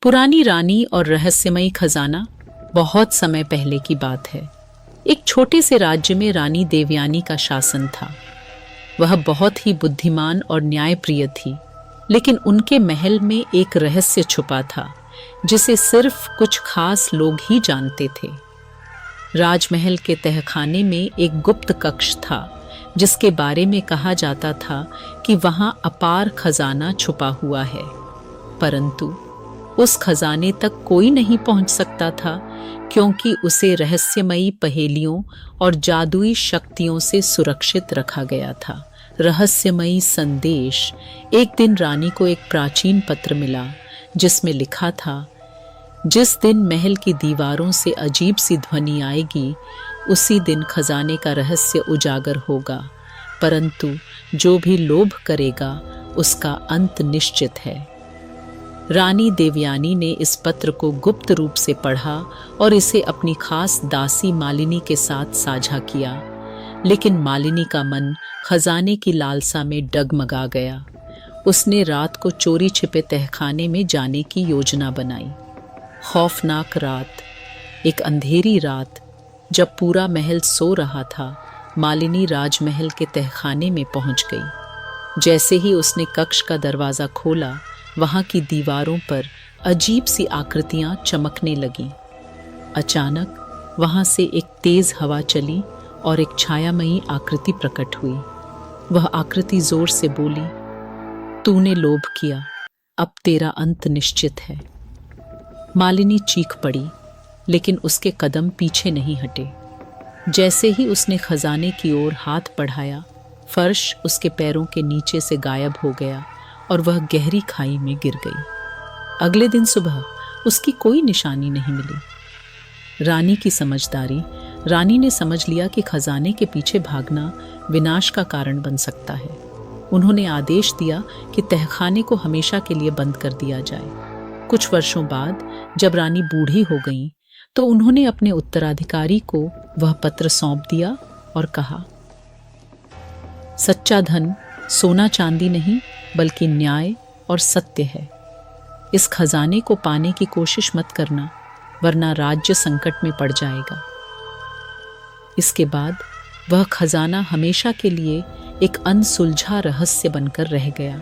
पुरानी रानी और रहस्यमयी खजाना। बहुत समय पहले की बात है। एक छोटे से राज्य में रानी देवयानी का शासन था। वह बहुत ही बुद्धिमान और न्यायप्रिय थी, लेकिन उनके महल में एक रहस्य छुपा था जिसे सिर्फ कुछ खास लोग ही जानते थे। राजमहल के तहखाने में एक गुप्त कक्ष था जिसके बारे में कहा जाता था कि वहां अपार खजाना छुपा हुआ है, परंतु उस खजाने तक कोई नहीं पहुंच सकता था क्योंकि उसे रहस्यमयी पहेलियों और जादुई शक्तियों से सुरक्षित रखा गया था। रहस्यमयी संदेश। एक दिन रानी को एक प्राचीन पत्र मिला जिसमें लिखा था, जिस दिन महल की दीवारों से अजीब सी ध्वनि आएगी उसी दिन खजाने का रहस्य उजागर होगा, परंतु जो भी लोभ करेगा उसका अंत निश्चित है। रानी देवयानी ने इस पत्र को गुप्त रूप से पढ़ा और इसे अपनी खास दासी मालिनी के साथ साझा किया, लेकिन मालिनी का मन खजाने की लालसा में डगमगा गया। उसने रात को चोरी छिपे तहखाने में जाने की योजना बनाई। खौफनाक रात, एक अंधेरी रात, जब पूरा महल सो रहा था, मालिनी राजमहल के तहखाने में पहुंच गई। जैसे ही उसने कक्ष का दरवाज़ा खोला, वहां की दीवारों पर अजीब सी आकृतियां चमकने लगीं। अचानक वहां से एक तेज हवा चली और एक छायामयी आकृति प्रकट हुई। वह आकृति जोर से बोली, तूने लोभ किया, अब तेरा अंत निश्चित है। मालिनी चीख पड़ी, लेकिन उसके कदम पीछे नहीं हटे। जैसे ही उसने खजाने की ओर हाथ बढ़ाया, फर्श उसके पैरों के नीचे से गायब हो गया और वह गहरी खाई में गिर गई। अगले दिन सुबह उसकी कोई निशानी नहीं मिली। रानी की समझदारी। रानी ने समझ लिया कि खजाने के पीछे भागना विनाश का कारण बन सकता है। उन्होंने आदेश दिया कि तहखाने को हमेशा के लिए बंद कर दिया जाए। कुछ वर्षों बाद जब रानी बूढ़ी हो गई तो उन्होंने अपने उत्तराधिकारी को वह पत्र सौंप दिया और कहा, सच्चा धन सोना चांदी नहीं बल्कि न्याय और सत्य है। इस खजाने को पाने की कोशिश मत करना, वरना राज्य संकट में पड़ जाएगा। इसके बाद वह खजाना हमेशा के लिए एक अनसुलझा रहस्य बनकर रह गया।